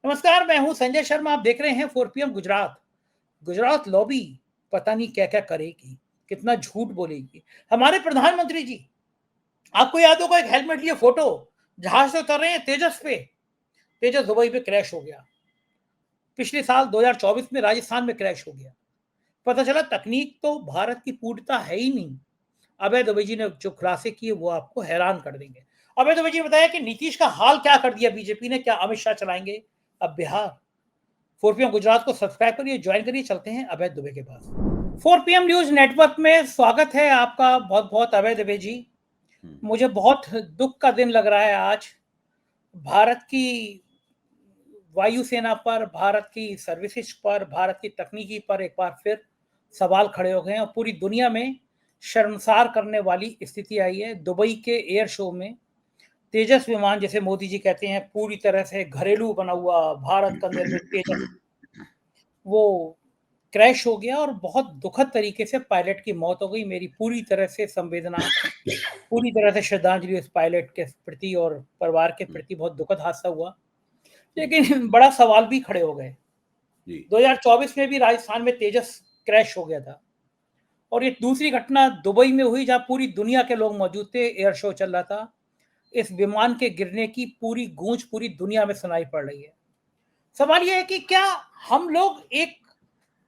नमस्कार, मैं हूं संजय शर्मा। आप देख रहे हैं 4 PM गुजरात। गुजरात लॉबी पता नहीं क्या-क्या करेगी, कितना झूठ बोलेगी। हमारे प्रधानमंत्री जी, आपको याद होगा एक हेलमेट लिए फोटो, जहाज से उतर रहे हैं तेजस पे। तेजस दुबई में क्रैश हो गया। पिछले साल 2024 में राजस्थान में क्रैश हो गया। पता चला तकनीक तो भारत की पूर्णता है ही नहीं। अभय दुबे जी ने जो खुलासे किए वो आपको हैरान कर देंगे। अभय दुबे जी ने बताया कि नीतीश का हाल क्या कर दिया बीजेपी ने, क्या अमित शाह चलाएंगे अब बिहार। 4 PM गुजरात को सब्सक्राइब करिए, ज्वाइन करिए। चलते हैं अभय दुबे के पास। 4 PM न्यूज नेटवर्क में स्वागत है आपका बहुत बहुत अभय दुबे जी। मुझे बहुत दुख का दिन लग रहा है आज। भारत की वायुसेना पर, भारत की सर्विसेज पर, भारत की तकनीकी पर एक बार फिर सवाल खड़े हो गए हैं और पूरी दुनिया में शर्मसार करने वाली स्थिति आई है। दुबई के एयर शो में तेजस विमान, जैसे मोदी जी कहते हैं, पूरी तरह से घरेलू बना हुआ भारत का निर्मित तेजस, वो क्रैश हो गया और बहुत दुखद तरीके से पायलट की मौत हो गई। मेरी पूरी तरह से संवेदना, पूरी तरह से श्रद्धांजलि उस पायलट के प्रति और परिवार के प्रति। बहुत दुखद हादसा हुआ, लेकिन बड़ा सवाल भी खड़े हो गए। 2024 में भी राजस्थान में तेजस क्रैश हो गया था और ये दूसरी घटना दुबई में हुई, जहां पूरी दुनिया के लोग मौजूद थे, एयर शो चल रहा था। इस विमान के गिरने की पूरी गूंज पूरी दुनिया में सुनाई पड़ रही है। सवाल यह है कि क्या हम लोग एक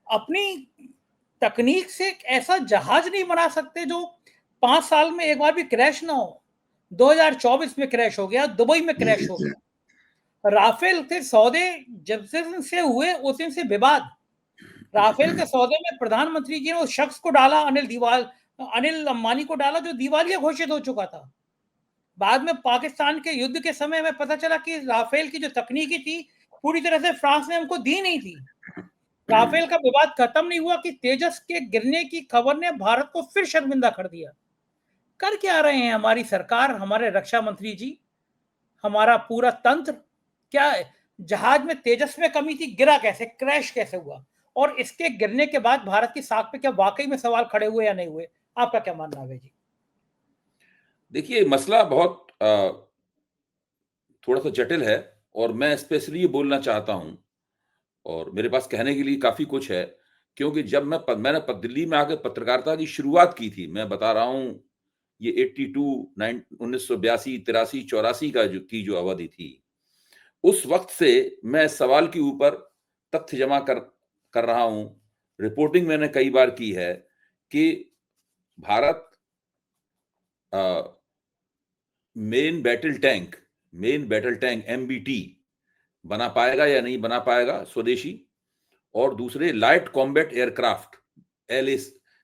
अपनी तकनीक से एक ऐसा जहाज नहीं बना सकते जो 5 साल में एक बार भी क्रैश ना हो। 2024 में क्रैश हो गया, दुबई में क्रैश हो गया। राफेल के सौदे जब से हुए उस दिन से विवाद। राफेल के सौदे में प्रधानमंत्री जी ने उस शख्स को डाला, अनिल अंबानी को डाला, जो दिवालिया घोषित हो चुका था। बाद में पाकिस्तान के युद्ध के समय में पता चला कि राफेल की जो तकनीकी थी पूरी तरह से फ्रांस ने हमको दी नहीं थी। राफेल का विवाद खत्म नहीं हुआ कि तेजस के गिरने की खबर ने भारत को फिर शर्मिंदा कर दिया। कर क्या रहे हैं हमारी सरकार, हमारे रक्षा मंत्री जी, हमारा पूरा तंत्र? क्या जहाज में तेजस में कमी थी? गिरा कैसे, क्रैश कैसे हुआ? और इसके गिरने के बाद भारत की साख पे क्या वाकई में सवाल खड़े हुए या नहीं हुए? आपका क्या मानना है जी? देखिए, मसला बहुत थोड़ा-सा जटिल है और मैं स्पेशली ये बोलना चाहता हूँ और मेरे पास कहने के लिए काफ़ी कुछ है, क्योंकि जब मैंने दिल्ली में आके पत्रकारिता की शुरुआत की थी, मैं बता रहा हूँ, ये 1982, 83, 84 का जो अवधि थी, उस वक़्त से मैं सवाल के ऊपर तथ्य जमा कर रहा हूँ। रिपोर्टिंग मैंने कई बार की है कि भारत अ, मेन बैटल टैंक एमबीटी बना पाएगा या नहीं बना पाएगा स्वदेशी, और दूसरे लाइट कॉम्बैट एयरक्राफ्ट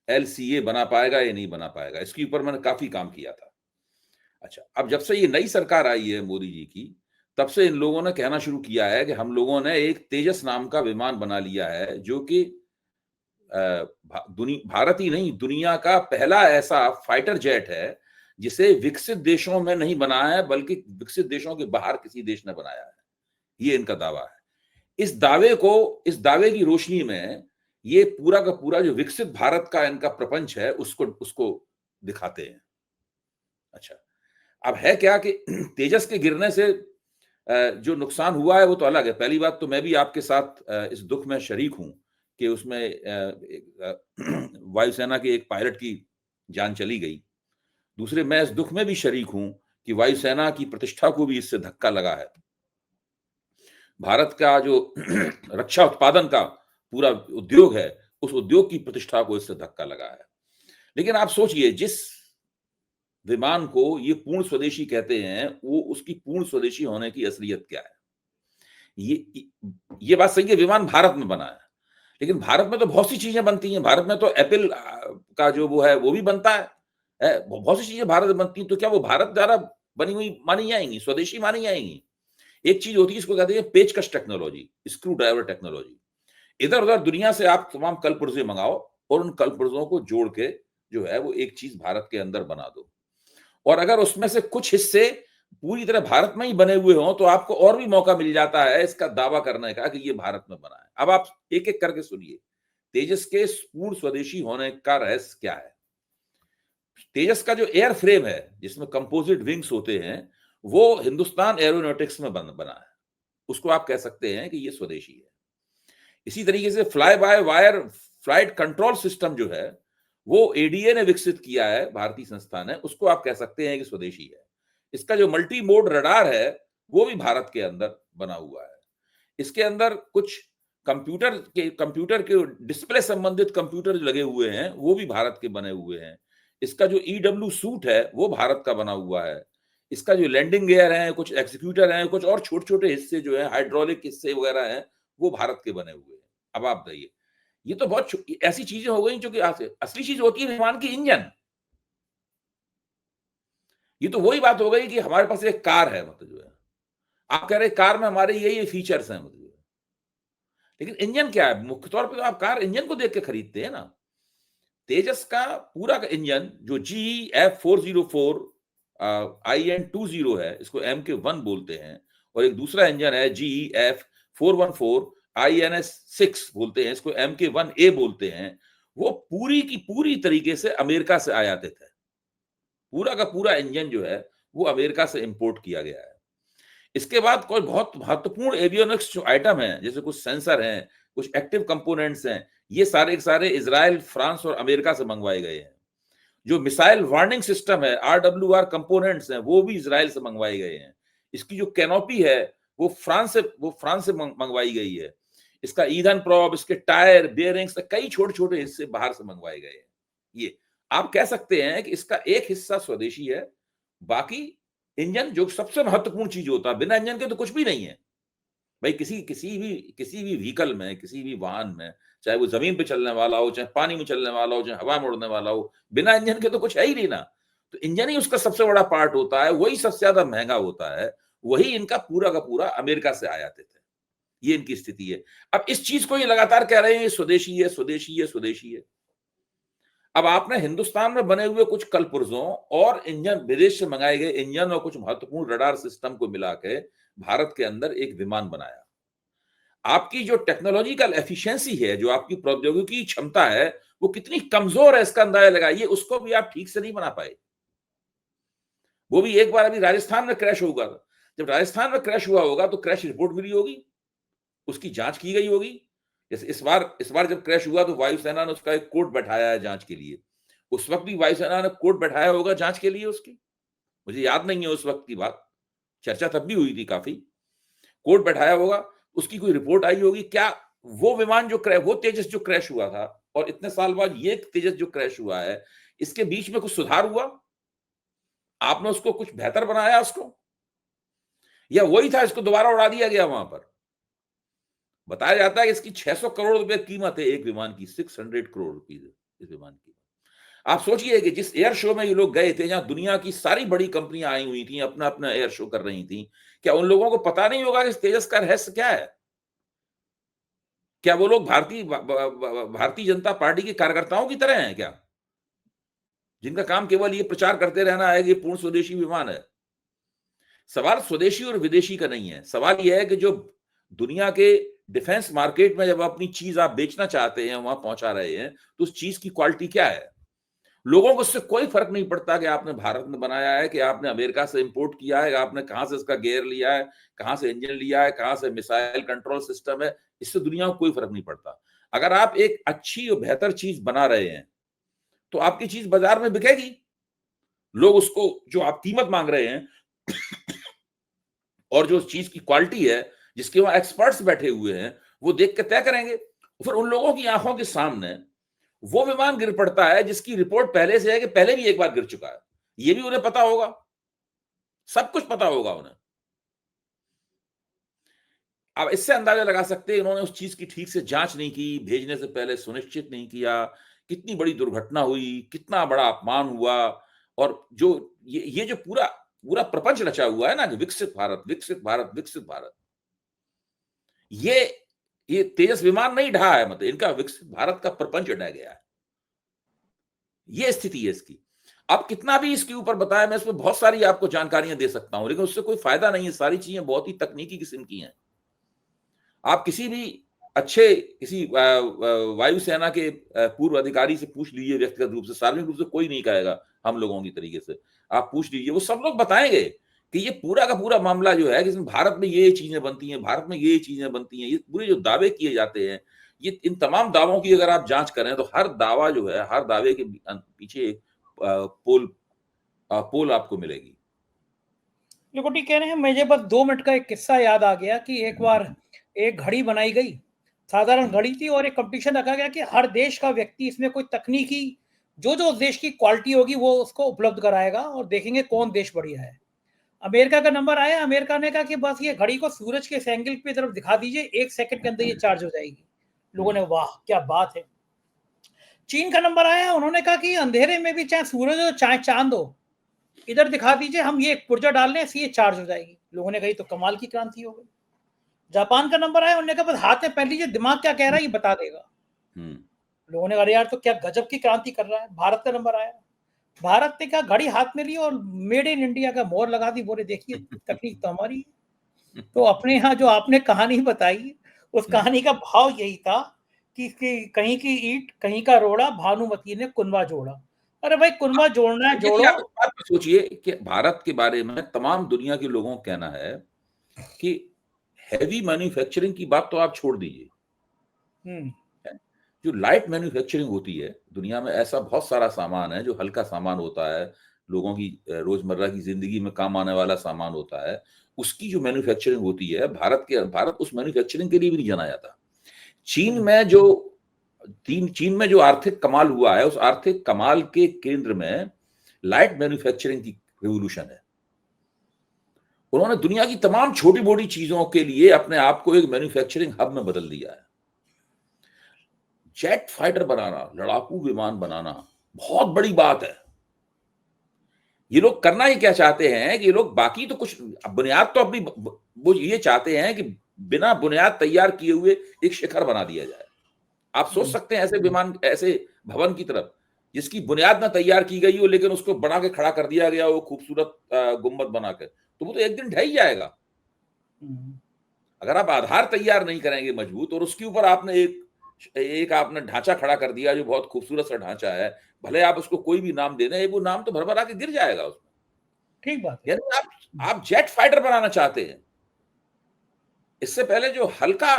एलसीए बना पाएगा या नहीं बना पाएगा। इसके ऊपर मैंने काफी काम किया था। अच्छा, अब जब से ये नई सरकार आई है मोदी जी की, तब से इन लोगों ने कहना शुरू किया है कि हम लोगों ने एक तेजस नाम का विमान बना लिया है, जो कि भारत ही नहीं, दुनिया का पहला ऐसा फाइटर जेट है जिसे विकसित देशों में नहीं बनाया है, बल्कि विकसित देशों के बाहर किसी देश ने बनाया है। ये इनका दावा है। इस दावे की रोशनी में ये पूरा का पूरा जो विकसित भारत का इनका प्रपंच है, उसको दिखाते हैं। अच्छा, अब है क्या कि तेजस के गिरने से जो नुकसान हुआ है वो तो अलग है। पहली बात तो मैं भी आपके साथ इस दुख में शरीक हूं कि उसमें वायुसेना के एक पायलट की जान चली गई। दूसरे, मैं इस दुख में भी शरीक हूं कि वायुसेना की प्रतिष्ठा को भी इससे धक्का लगा है। भारत का जो रक्षा उत्पादन का पूरा उद्योग है, उस उद्योग की प्रतिष्ठा को इससे धक्का लगा है। लेकिन आप सोचिए, जिस विमान को ये पूर्ण स्वदेशी कहते हैं, वो उसकी पूर्ण स्वदेशी होने की असलियत क्या है? ये बात सही है, विमान भारत में बना है, लेकिन भारत में तो बहुत सी चीजें बनती हैं। भारत में तो एप्पल का जो वो है वो भी बनता है। बहुत सी चीजें भारत में बनती हैं, तो क्या वो भारत द्वारा बनी हुई मानी जाएंगी, स्वदेशी मानी जाएंगी? एक चीज होती है, इसको कहते हैं पेचकश टेक्नोलॉजी, स्क्रू ड्राइवर टेक्नोलॉजी। इधर उधर दुनिया से आप तमाम कल पुर्जे मंगाओ और उन कल पुर्जों को जोड़ के जो है वो एक चीज भारत के अंदर बना दो, और अगर उसमें से कुछ हिस्से पूरी तरह भारत में ही बने हुए हों, तो आपको और भी मौका मिल जाता है इसका दावा करने का कि ये भारत में बना है। अब आप एक एक करके सुनिए, तेजस के पूर्ण स्वदेशी होने का रहस्य क्या है। तेजस का जो एयर फ्रेम है, जिसमें कंपोजिट विंग्स होते हैं, वो हिंदुस्तान एरोनॉटिक्स में बना है। उसको आप कह सकते हैं कि ये स्वदेशी है। इसी तरीके से fly by wire flight control system जो है वो एडीए ने विकसित किया है, भारतीय संस्था ने, उसको आप कह सकते हैं कि स्वदेशी है। इसका जो मल्टी मोड रडार है वो भी भारत के अंदर बना हुआ है। इसके अंदर कुछ कंप्यूटर के डिस्प्ले संबंधित कंप्यूटर लगे हुए हैं वो भी भारत के बने हुए हैं। इसका जो ईडब्ल्यू सूट है वो भारत का बना हुआ है। इसका जो लैंडिंग गियर है, कुछ एग्जीक्यूटर हैं, कुछ और छोटे-छोटे हिस्से जो हैं, हाइड्रोलिक हिस्से वगैरह हैं, वो भारत के बने हुए हैं। अब आप बताइए, ये तो बहुत ऐसी चीजें हो गई जो कि असली चीज होती है विमान की इंजन। ये तो वही बात हो गई कि हमारे पास एक कार है, मतलब जो है आप कह रहे कार में हमारे ये फीचर्स हैं, मतलब लेकिन इंजन क्या है? मुख्य तौर पे तो आप कार इंजन को देख के खरीदते हैं ना। तेजस का पूरा का इंजन जो GEF404 IN20 है, इसको MK1 बोलते हैं, और एक दूसरा इंजन है GEF414 INS6 बोलते हैं, इसको MK1A बोलते हैं। वो पूरी की पूरी तरीके से अमेरिका से आयातित है। पूरा का पूरा इंजन जो है वो अमेरिका से इंपोर्ट किया गया है। इसके बाद कोई बहुत महत्वपूर्ण एवियोनिक्स जो आइटम है, जैसे कुछ सेंसर हैं, कुछ एक्टिव कंपोनेंट्स हैं, ये सारे के सारे इजराइल, फ्रांस और अमेरिका से मंगवाए गए हैं। जो मिसाइल वार्निंग सिस्टम है, RWR कंपोनेंट्स हैं, वो भी इजराइल से मंगवाए गए हैं। इसकी जो कैनोपी है वो फ्रांस से मंगवाई गई है। इसका ईंधन प्रॉब, इसके टायर, बेयरिंग्स, कई छोटे छोटे हिस्से बाहर से मंगवाए गए हैं। ये आप कह सकते हैं कि इसका एक हिस्सा स्वदेशी है, बाकी इंजन जो सबसे महत्वपूर्ण चीज होता है, बिना इंजन के तो कुछ भी नहीं है भाई। किसी भी व्हीकल में, किसी भी वाहन में, चाहे वो जमीन पे चलने वाला हो, चाहे पानी में चलने वाला हो, चाहे हवा में उड़ने वाला हो, बिना इंजन के तो कुछ है ही नहीं ना। तो इंजन ही उसका सबसे बड़ा पार्ट होता है, वही सबसे ज्यादा महंगा होता है, वही इनका पूरा का पूरा अमेरिका से आयातित है। ये इनकी स्थिति है। अब इस चीज को ये लगातार कह रहे हैं स्वदेशी है, स्वदेशी है, स्वदेशी है। अब आपने हिंदुस्तान में बने हुए कुछ कलपुर्जों और इंजन, विदेश से मंगाए गए इंजन और कुछ महत्वपूर्ण रडार सिस्टम को मिला के भारत के अंदर एक विमान बनाया। आपकी जो टेक्नोलॉजिकल एफिशिएंसी है, जो आपकी प्रौद्योगिकी क्षमता है, वो कितनी कमजोर है इसका अंदाजा लगाइए। उसको भी आप ठीक से नहीं बना पाए। वो भी एक बार अभी राजस्थान में क्रैश होगा। जब राजस्थान में क्रैश हुआ होगा तो क्रैश रिपोर्ट मिली होगी, उसकी जांच की गई होगी। जैसे इस बार जब क्रैश हुआ तो वायुसेना ने उसका एक कोर्ट बैठाया है जांच के लिए। उस वक्त भी वायुसेना ने कोर्ट बैठाया होगा जांच के लिए उसकी। मुझे याद नहीं है उस वक्त की बात, चर्चा तब भी हुई थी काफी। कोर्ट बैठाया होगा, उसकी कोई रिपोर्ट आई होगी। क्या वो विमान वो तेजस जो क्रैश हुआ था और इतने साल बाद ये तेजस जो क्रैश हुआ है, इसके बीच में कुछ सुधार हुआ? आपने उसको कुछ बेहतर बनाया उसको, या वही था, इसको दोबारा उड़ा दिया गया? वहां पर बताया जाता है कि इसकी 600 करोड़ रुपए कीमत है एक विमान की, 600 करोड़ रुपीज इस विमान की। आप सोचिए कि जिस एयर शो में ये लोग गए थे, जहां दुनिया की सारी बड़ी कंपनियां आई हुई थी, अपना अपना एयर शो कर रही थी, क्या उन लोगों को पता नहीं होगा कि इस तेजस का रहस्य क्या है? क्या वो लोग भारतीय जनता पार्टी के कार्यकर्ताओं की तरह हैं क्या, जिनका काम केवल ये प्रचार करते रहना है कि ये पूर्ण स्वदेशी विमान है? सवाल स्वदेशी और विदेशी का नहीं है। सवाल यह है कि जो दुनिया के डिफेंस मार्केट में जब अपनी चीज आप बेचना चाहते हैं, वहां पहुंचा रहे हैं, तो उस चीज की क्वालिटी क्या है? लोगों को उससे कोई फर्क नहीं पड़ता कि आपने भारत में बनाया है, कि आपने अमेरिका से इंपोर्ट किया है, आपने कहां से इसका गियर लिया है, कहां से इंजन लिया है, कहां से मिसाइल कंट्रोल सिस्टम है। इससे दुनिया को कोई फर्क नहीं पड़ता। अगर आप एक अच्छी और बेहतर चीज बना रहे हैं तो आपकी चीज बाजार में बिकेगी। लोग उसको, जो आप कीमत मांग रहे हैं और जो चीज की क्वालिटी है, जिसके वहां एक्सपर्ट्स बैठे हुए हैं, वो देख के तय करेंगे। फिर उन लोगों की आंखों के सामने वो विमान गिर पड़ता है जिसकी रिपोर्ट पहले से है कि पहले भी एक बार गिर चुका है। ये भी उन्हें पता होगा, सब कुछ पता होगा उन्हें। अब इससे अंदाजा लगा सकते हैं इन्होंने उस चीज की ठीक से जांच नहीं की, भेजने से पहले सुनिश्चित नहीं किया, कितनी बड़ी दुर्घटना हुई, कितना बड़ा अपमान हुआ। और जो ये जो पूरा पूरा प्रपंच रचा हुआ है ना, कि विकसित भारत, विकसित भारत, विकसित भारत, ये तेजस विमान नहीं ढहा है, मतलब इनका विकसित भारत का प्रपंच ढह गया है। ये स्थिति है इसकी। अब कितना भी इसके ऊपर बताया, मैं इसमें बहुत सारी आपको जानकारियां दे सकता हूं, लेकिन उससे कोई फायदा नहीं है। सारी चीजें बहुत ही तकनीकी किस्म की हैं। आप किसी भी अच्छे किसी वायुसेना के पूर्व अधिकारी से पूछ लीजिए, व्यक्तिगत रूप से, सार्वजनिक रूप से कोई नहीं कहेगा हम लोगों की तरीके से। आप पूछ लीजिए, वो सब लोग बताएंगे कि ये पूरा का पूरा मामला जो है कि इसमें भारत में ये चीजें बनती हैं, भारत में ये चीजें बनती हैं, ये पूरे जो दावे किए जाते हैं, ये इन तमाम दावों की अगर आप जांच करें तो हर दावा जो है, हर दावे के पीछे एक पोल आपको मिलेगी। लिबर्टी कह रहे हैं, मुझे बस 2 मिनट का एक किस्सा याद आ गया कि एक बार एक घड़ी बनाई गई, साधारण घड़ी थी, और एक कंपटीशन रखा गया कि हर देश का व्यक्ति इसमें कोई तकनीकी जो जो उस देश की क्वालिटी होगी वो उसको उपलब्ध कराएगा और देखेंगे कौन देश बढ़िया है। अमेरिका का नंबर आया, अमेरिका ने कहा कि बस ये घड़ी को सूरज के एंगल पे तरफ दिखा दीजिए, 1 सेकंड के अंदर ये चार्ज हो जाएगी। लोगों ने वाह क्या बात है। चीन का नंबर आया, उन्होंने कहा कि अंधेरे में भी चाहे सूरज हो चाहे चांद हो, इधर दिखा दीजिए, हम ये एक पुर्जा डाल रहे हैं, ये चार्ज हो जाएगी। लोगों ने कही तो कमाल की क्रांति हो गई। जापान का नंबर आया, उन्होंने कहा बस हाथ में पहन लीजिए, दिमाग क्या कह रहा है ये बता देगा। लोगों ने कहा अरे यार तो क्या गजब की क्रांति कर रहा है। भारत का नंबर आया, भारत ने कहा घड़ी हाथ में ली और मेड इन इंडिया का मोहर लगा दी, बोले देखिए तकनीक तो हमारी है। तो अपने यहाँ जो आपने कहानी बताई, उस कहानी का भाव यही था कि कहीं की ईंट कहीं का रोड़ा, भानुमति ने कुनबा जोड़ा। अरे भाई कुनबा जोड़ना है जोड़ो। आप इस बात को सोचिए कि भारत के बारे में तमाम दुनिया के लोगों का कहना है कि हैवी मैन्युफैक्चरिंग की बात तो आप छोड़ दीजिए, जो लाइट मैन्युफैक्चरिंग होती है दुनिया में, ऐसा बहुत सारा सामान है जो हल्का सामान होता है, लोगों की रोजमर्रा की जिंदगी में काम आने वाला सामान होता है, उसकी जो मैन्युफैक्चरिंग होती है, भारत उस मैन्युफैक्चरिंग के लिए भी नहीं जाना जाता। चीन में जो आर्थिक कमाल हुआ है, उस आर्थिक कमाल के केंद्र में लाइट मैन्युफैक्चरिंग की रिवोल्यूशन है। उन्होंने दुनिया की तमाम छोटी मोटी चीजों के लिए अपने आप को एक मैन्युफैक्चरिंग हब में बदल दिया है। जेट फाइटर बनाना, लड़ाकू विमान बनाना बहुत बड़ी बात है। ये लोग करना ही क्या चाहते हैं कि ये लोग बाकी तो कुछ बुनियाद तो अपनी वो ये चाहते हैं कि बिना बुनियाद तैयार किए हुए एक शिखर बना दिया जाए। आप सोच सकते हैं ऐसे विमान, ऐसे भवन की तरफ जिसकी बुनियाद ना तैयार की गई हो लेकिन उसको बना के खड़ा कर दिया गया हो, खूबसूरत गुंबद बना के, तो वो तो एक दिन ढह ही जाएगा। अगर आप आधार तैयार नहीं करेंगे मजबूत, और उसके ऊपर आपने एक आपने ढांचा खड़ा कर दिया जो बहुत खूबसूरत सा ढांचा है, भले आप उसको कोई भी नाम दे दें, वो नाम तो भरभरा के गिर जाएगा उसमें। ठीक बात है। यानी आप जेट फाइटर बनाना चाहते हैं, इससे पहले जो हल्का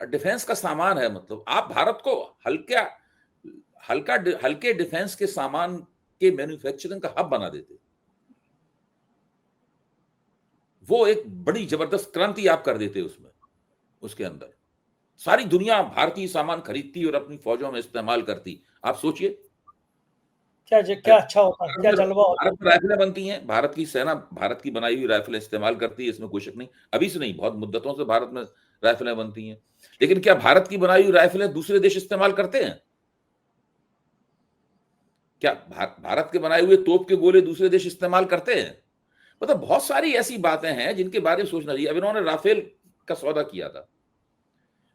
डिफेंस का सामान है, मतलब आप भारत को हल्के डिफेंस के सामान के मैन्युफैक्चरिंग का हब बना देते, वो एक बड़ी जबरदस्त क्रांति आप कर देते उसमें। उसके अंदर सारी दुनिया भारतीय सामान खरीदती और अपनी फौजों में इस्तेमाल करती। आप सोचिए क्या अच्छा होता, क्या जलवा होता। भारत में राइफलें बनती हैं, भारत की सेना भारत की बनाई हुई राइफलें इस्तेमाल करती है, इसमें कोई शक नहीं। अभी से नहीं, बहुत मुद्दतों से भारत में राइफलें बनती हैं। लेकिन क्या भारत की बनाई हुई राइफलें दूसरे देश इस्तेमाल करते हैं? क्या भारत के बनाए हुए तोप के गोले दूसरे देश इस्तेमाल करते हैं? मतलब बहुत सारी ऐसी बातें हैं जिनके बारे में सोचना चाहिए। अब इन्होंने राफेल का सौदा किया था।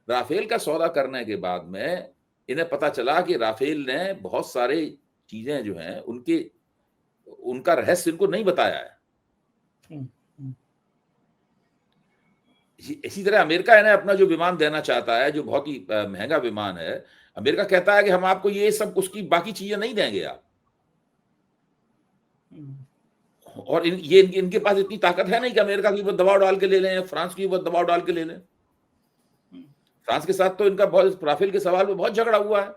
राफेल का सौदा करने के बाद में इन्हें पता चला कि राफेल ने बहुत सारे चीजें जो हैं उनका रहस्य इनको नहीं बताया है। इसी तरह अमेरिका इन्हें अपना जो विमान देना चाहता है, जो बहुत ही महंगा विमान है, अमेरिका कहता है कि हम आपको ये सब उसकी बाकी चीजें नहीं देंगे आप। और इनके पास इतनी ताकत है नहीं कि अमेरिका के ऊपर दबाव डाल के ले लें, फ्रांस के ऊपर दबाव डाल के ले लें। फ्रांस के साथ तो इनका बहुत राफेल के सवाल में बहुत झगड़ा हुआ है।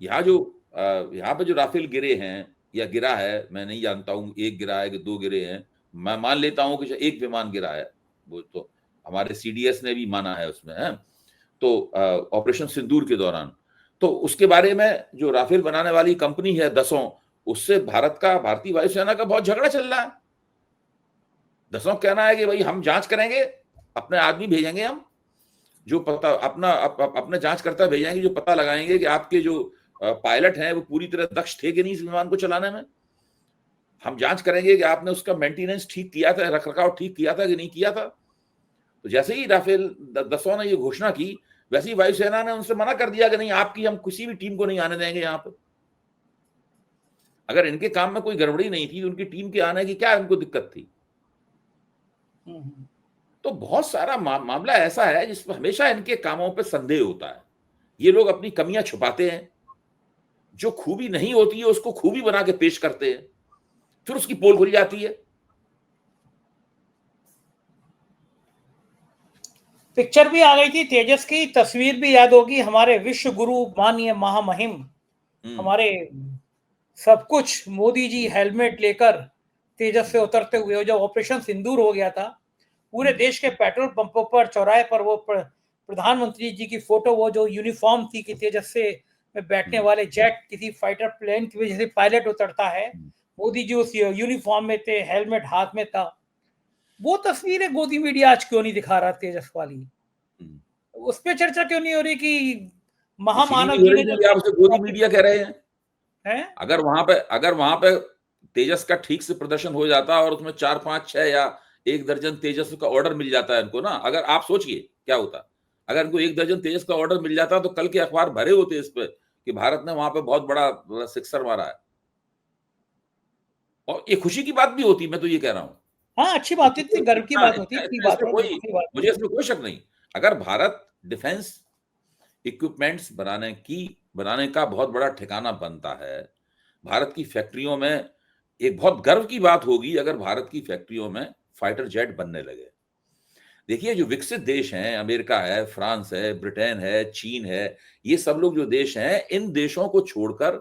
यहाँ पे जो राफेल गिरे हैं या गिरा है, मैं नहीं जानता हूँ एक गिरा है कि 2 गिरे हैं। मैं मान लेता हूँ कि एक विमान गिरा है, वो तो हमारे सीडीएस ने भी माना है उसमें है। तो ऑपरेशन सिंदूर के दौरान, तो उसके बारे में जो राफेल बनाने वाली कंपनी है दसों, उससे भारतीय वायुसेना का बहुत झगड़ा चल रहा है। दसों कहना है कि भाई हम जांच करेंगे, अपने आदमी भेजेंगे, हम जो पता अपने जांचकर्ता भेजेंगे जो पता लगाएंगे कि आपके जो पायलट हैं वो पूरी तरह दक्ष थे कि नहीं इस विमान को चलाने में। हम जांच करेंगे कि आपने उसका मेंटेनेंस ठीक किया था, रखरखाव ठीक किया था कि नहीं किया था। तो जैसे ही राफेल दसों ने ये घोषणा की, वैसे ही वायुसेना ने उनसे मना कर दिया कि नहीं, आपकी हम किसी भी टीम को नहीं आने देंगे यहाँ पर। अगर इनके काम में कोई गड़बड़ी नहीं थी तो उनकी टीम के आने की क्या उनको दिक्कत थी? तो बहुत सारा मामला ऐसा है जिसमें हमेशा इनके कामों पे संदेह होता है। ये लोग अपनी कमियां छुपाते हैं, जो खूबी नहीं होती है उसको खूबी बना के पेश करते हैं, फिर उसकी पोल खुल जाती है। पिक्चर भी आ गई थी तेजस की, तस्वीर भी याद होगी, हमारे विश्व गुरु माननीय महामहिम, हमारे सब कुछ मोदी जी हेलमेट लेकर तेजस से उतरते हुए, जब ऑपरेशन सिंदूर हो गया था, पूरे देश के पेट्रोल पंपों पर, चौराहे पर वो प्रधानमंत्री जी की फोटो, वो जो यूनिफॉर्म थी कि तेजस से में बैठने वाले जेट किसी फाइटर प्लेन की वजह से पायलट उतरता है, मोदी जी उस यूनिफॉर्म में थे, हेलमेट हाथ में था। वो तस्वीरें गोदी मीडिया आज क्यों नहीं दिखा रहा तेजस वाली? उस पे चर्चा क्यों नहीं हो रही कि इसीलिए महामानव नहीं हो जी ने रही जो क्योंकि आप उसे गोदी मीडिया कह रहे हैं। है? अगर वहां पे तेजस का ठीक से प्रदर्शन हो जाता और उसमें 4 5 6 या 1 दर्जन तेजस का ऑर्डर मिल जाता है इनको ना, अगर आप सोचिए क्या होता, अगर इनको 1 दर्जन तेजस का ऑर्डर मिल जाता तो कल के अखबार भरे होते इस पे कि भारत ने वहां पे बहुत बड़ा सिक्सर मारा है, और ये खुशी की बात भी होती, मैं तो ये कह रहा हूं। हाँ, अच्छी बात थी, गर्व की बात होती, ठीक बात इसमें है, कोई, बिल्कुल सही बात है। मुझे इसमें कोई शक नहीं। अगर भारत डिफेंस इक्विपमेंट्स बनाने का बहुत बड़ा ठिकाना बनता है, भारत की फैक्ट्रियों में एक बहुत गर्व की बात होगी अगर भारत की फैक्ट्रियों में फाइटर जेट बनने लगे। देखिए, जो विकसित देश हैं, अमेरिका है, फ्रांस है, ब्रिटेन है, चीन है, ये सब लोग जो देश हैं, इन देशों को छोड़कर,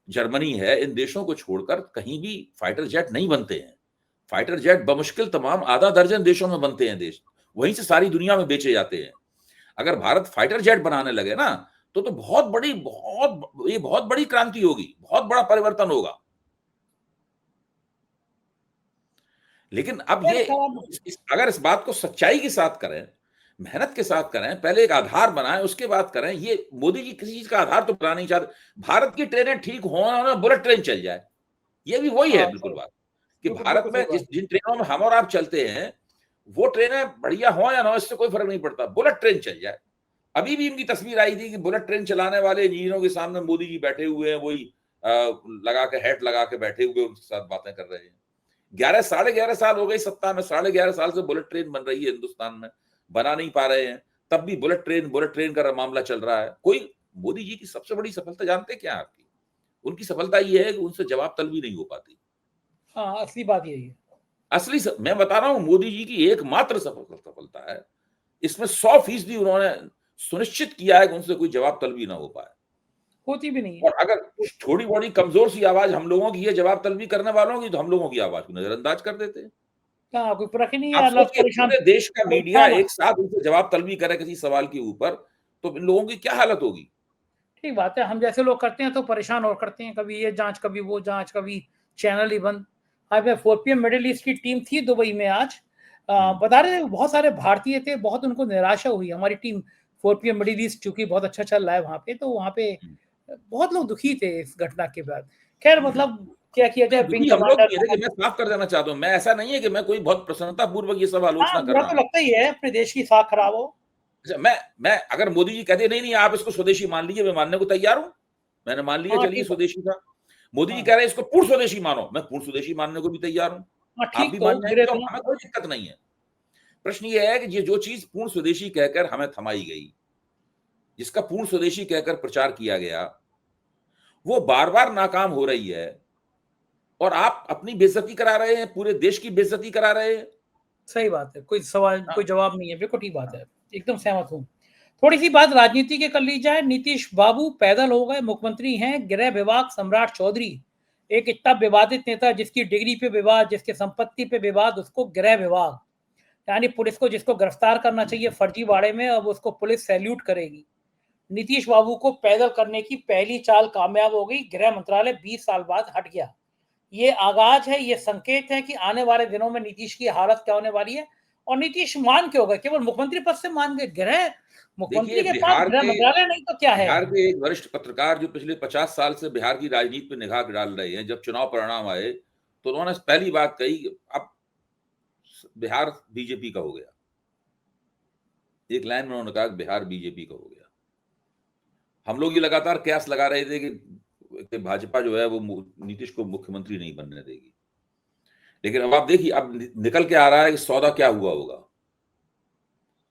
जर्मनी है, इन देशों को छोड़कर कहीं भी फाइटर जेट नहीं बनते हैं। फाइटर जेट बमुश्किल तमाम आधा दर्जन देशों में बनते हैं देश, वहीं से सारी दुनिया में बेचे जाते हैं। अगर भारत फाइटर जेट बनाने लगे ना, तो बहुत बड़ी क्रांति होगी, बहुत बड़ा परिवर्तन होगा। लेकिन अब ये अगर इस बात को सच्चाई के साथ करें, मेहनत के साथ करें, पहले एक आधार बनाएं, उसके बाद करें। ये मोदी जी किसी चीज का आधार तो बना नहीं चाहते। भारत की ट्रेनें ठीक हो ना, बुलेट ट्रेन चल जाए, ये भी वही है बिल्कुल बात, कि भारत में जिन ट्रेनों में हम और आप चलते हैं, वो ट्रेनें बढ़िया हो या ना हो, इससे कोई फर्क नहीं पड़ता, बुलेट ट्रेन चल जाए। अभी भी इनकी तस्वीर आई थी कि बुलेट ट्रेन चलाने वाले इंजीनियरों के सामने मोदी जी बैठे हुए हैं, वही लगा के हैट लगा के बैठे हुए उनके साथ बातें कर रहे हैं। 11 साल हो गए सत्ता में, 11.5 साल से बुलेट ट्रेन बन रही है हिंदुस्तान में, बना नहीं पा रहे हैं, तब भी बुलेट ट्रेन का मामला चल रहा है। कोई, मोदी जी की सबसे बड़ी सफलता जानते क्या आपकी? उनकी सफलता ये है कि उनसे जवाब तलबी नहीं हो पाती। हाँ, असली बात यही है। मैं बता रहा हूं, मोदी जी की एकमात्र सफलता है, इसमें 100% उन्होंने सुनिश्चित किया है कि उनसे कोई जवाब तलबी ना हो पाए, होती भी नहीं है। और अगर थोड़ी बड़ी कमजोर सी आवाज हम लोगों की है जवाब तलबी करने वालों की, तो हम लोगों की आवाज को नजरअंदाज कर देते हैं। हाँ, कोई परख ही नहीं है, आप अल्लाह सोचिए, परेशान पूरे देश का मीडिया परेशान। एक साथ उनसे जवाब तलबी करे किसी सवाल के ऊपर, तो इन लोगों की क्या हालत होगी? ठीक बात है, हम जैसे लोग करते हैं तो परेशान और करते हैं, कभी ये जांच, कभी वो जांच, कभी चैनल ही बंद। आज मैं 4 पीएम मिडिल ईस्ट की टीम थी दुबई में आज, बता रहे थे बहुत सारे भारतीय थे, बहुत उनको निराशा हुई। हमारी टीम 4 पीएम मिडिल ईस्ट चूंकि बहुत अच्छा चल रहा है वहाँ पे, तो वहाँ पे बहुत लोग दुखी थे इस घटना के बाद। खैर, मतलब क्या किया जाए, विंग हम लोग कमांडर नहीं है। देखिए, मैं साफ कर देना चाहता हूँ, मैं ऐसा नहीं है कि मैं कोई बहुत प्रसन्नता पूर्वक ये सब आलोचना कर बुरा रहा तो हूँ। लगता ही है अपने देश की साख खराब हो। अच्छा, मैं अगर मोदी जी कहते नहीं आप इसको स्वदेशी मान लीजिए, मैं मानने को तैयार हूँ। मैंने मान लिया, चलिए स्वदेशी था। मोदी जी कह रहे हैं इसको पूर्ण स्वदेशी मानो, मैं पूर्ण स्वदेशी मानने को भी तैयार हूँ। आप भी मान जाएंगे तो हमें कोई दिक्कत नहीं है। प्रश्न ये है कि ये जो चीज पूर्ण स्वदेशी कहकर हमें थमाई गई, जिसका पूर्ण स्वदेशी कहकर प्रचार किया गया, वो बार बार नाकाम हो रही है, और आप अपनी बेइज्जती करा रहे हैं, पूरे देश की बेइज्जती करा रहे हैं। सही बात है, कोई सवाल कोई जवाब नहीं है, बिल्कुल ठीक बात है, एकदम सहमत हूँ। थोड़ी सी बात राजनीति के कर ली जाए। नीतीश बाबू पैदल हो गए, मुख्यमंत्री हैं। गृह विभाग सम्राट चौधरी, एक इतना विवादित नेता जिसकी डिग्री पे विवाद, जिसके संपत्ति पे विवाद, उसको गृह विभाग, यानी पुलिस को जिसको गिरफ्तार करना चाहिए फर्जीवाड़े में, अब उसको पुलिस सैल्यूट करेगी। नीतीश बाबू को पैदल करने की पहली चाल कामयाब हो गई, गृह मंत्रालय 20 साल बाद हट गया। ये आगाज है, ये संकेत है कि आने वाले दिनों में नीतीश की हालत क्या होने वाली है। और नीतीश मान क्यों गए? केवल मुख्यमंत्री पद से मान गए? गृह मुख्यमंत्री के पास गृह मंत्रालय नहीं तो क्या है? बिहार के एक वरिष्ठ पत्रकार जो पिछले 50 साल से बिहार की राजनीति पर निगाह डाल रहे हैं, जब चुनाव परिणाम आए तो उन्होंने पहली बात कही, अब बिहार बीजेपी का हो गया। एक लाइन में उन्होंने कहा बिहार बीजेपी का हो गया। हम लोग ये लगातार कयास लगा रहे थे कि भाजपा जो है वो नीतीश को मुख्यमंत्री नहीं बनने देगी, लेकिन अब आप देखिए, अब निकल के आ रहा है कि सौदा क्या हुआ होगा।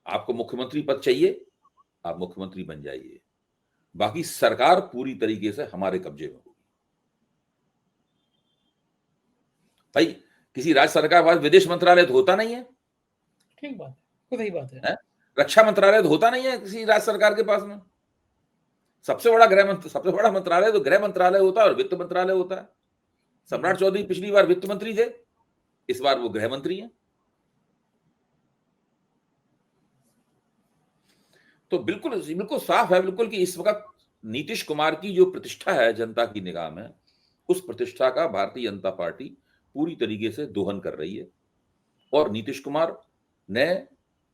आपको मुख्यमंत्री पद चाहिए, आप मुख्यमंत्री बन जाइए, बाकी सरकार पूरी तरीके से हमारे कब्जे में होगी। भाई, किसी राज्य सरकार के पास विदेश मंत्रालय तो होता नहीं है। ठीक बात है, सही बात है। रक्षा मंत्रालय तो होता नहीं है किसी राज्य सरकार के पास में। सबसे बड़ा मंत्रालय तो गृह मंत्रालय होता है और वित्त मंत्रालय होता है। सम्राट चौधरी पिछली बार वित्त मंत्री थे, इस बार वो गृह मंत्री हैं। तो बिल्कुल साफ है बिल्कुल कि इस वक्त नीतीश कुमार की जो प्रतिष्ठा है जनता की निगाह में, उस प्रतिष्ठा का भारतीय जनता पार्टी पूरी तरीके से दोहन कर रही है। और नीतीश कुमार ने,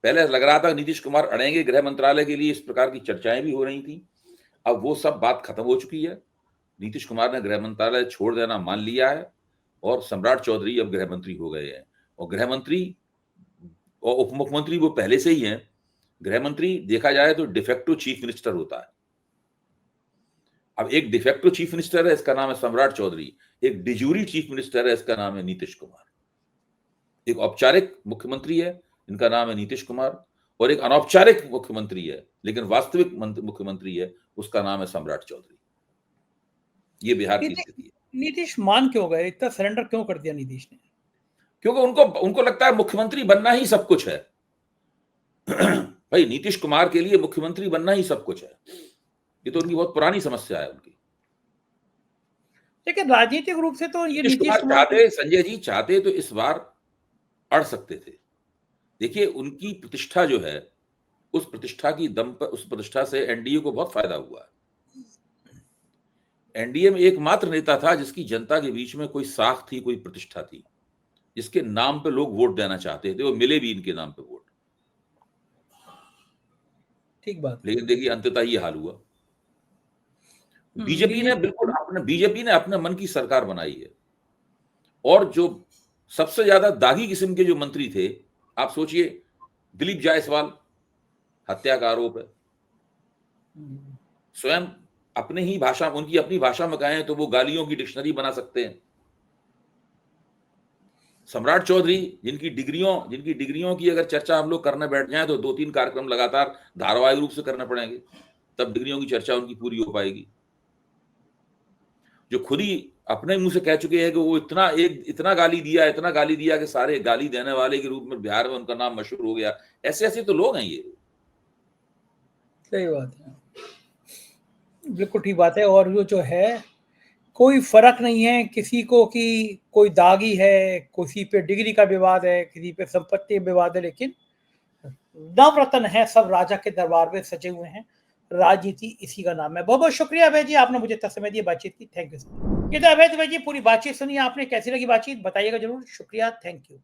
पहले लग रहा था नीतीश कुमार अड़ेंगे गृह मंत्रालय के लिए, इस प्रकार की चर्चाएं भी हो रही थी। अब वो सब बात खत्म हो चुकी है। नीतीश कुमार ने गृह मंत्रालय छोड़ देना मान लिया है और सम्राट चौधरी अब गृह मंत्री हो गए हैं। और गृह मंत्री और उप मुख्यमंत्री वो पहले से ही हैं। गृह मंत्री देखा जाए तो डिफेक्टो चीफ मिनिस्टर होता है। अब एक डिफेक्टो चीफ मिनिस्टर है, इसका नाम है सम्राट चौधरी। एक डिजूरी चीफ मिनिस्टर है, इसका नाम है नीतीश कुमार। एक औपचारिक मुख्यमंत्री है, इनका नाम है नीतीश कुमार, और एक अनौपचारिक मुख्यमंत्री है लेकिन वास्तविक मुख्यमंत्री है, उसका नाम है सम्राट चौधरी। ये बिहार की स्थिति है। नीतीश मान क्यों गए? इतना सरेंडर क्यों कर दिया नीतीश ने? क्योंकि उनको लगता है मुख्यमंत्री बनना ही सब कुछ है। भाई नीतीश कुमार के लिए मुख्यमंत्री बनना ही सब कुछ है। ये तो उनकी बहुत पुरानी समस्या है उनकी। लेकिन राजनीतिक रूप से तो ये नीतीश कुमार चाहते, संजय जी चाहते तो इस बार अड़ सकते थे। देखिए उनकी प्रतिष्ठा जो है, उस प्रतिष्ठा की दम पर, उस प्रतिष्ठा से एनडीए को बहुत फायदा हुआ। एनडीए में एकमात्र नेता था जिसकी जनता के बीच में कोई साख थी, कोई प्रतिष्ठा थी, जिसके नाम पे लोग वोट देना चाहते थे, वो मिले भी इनके नाम पे वोट। ठीक बात। लेकिन देखिए अंततः ये हाल हुआ। बीजेपी ने अपने मन की सरकार बनाई है। और जो सबसे ज्यादा दागी किस्म के जो मंत्री थे, आप सोचिए, दिलीप जायसवाल, हत्या का आरोप है। स्वयं अपने ही भाषा, उनकी अपनी भाषा में कहें तो वो गालियों की डिक्शनरी बना सकते हैं। सम्राट चौधरी, जिनकी डिग्रियों की अगर चर्चा हम लोग करने बैठ जाएं तो 2-3 कार्यक्रम लगातार धारावाहिक रूप से करने पड़ेंगे, तब डिग्रियों की चर्चा उनकी पूरी हो पाएगी। जो खुद ही अपने मुंह से कह चुके हैं कि वो इतना गाली दिया कि सारे गाली देने वाले के रूप में बिहार में उनका नाम मशहूर हो गया। ऐसे तो लोग हैं ये। सही बात है, बिल्कुल ठीक बात है। और वो जो है, कोई फर्क नहीं है किसी को कि कोई दागी है, किसी पे डिग्री का विवाद है, किसी पे संपत्ति विवाद है, लेकिन नवरत्न है, सब राजा के दरबार में सजे हुए हैं। राजनीति इसी का नाम है। बहुत बहुत शुक्रिया अभय जी, आपने मुझे इतना समय दिया बातचीत की। Thank you sir. ये तो अभय द्विवेदी जी, पूरी बातचीत सुनी आपने, कैसी लगी बातचीत बताइएगा जरूर। शुक्रिया, थैंक यू।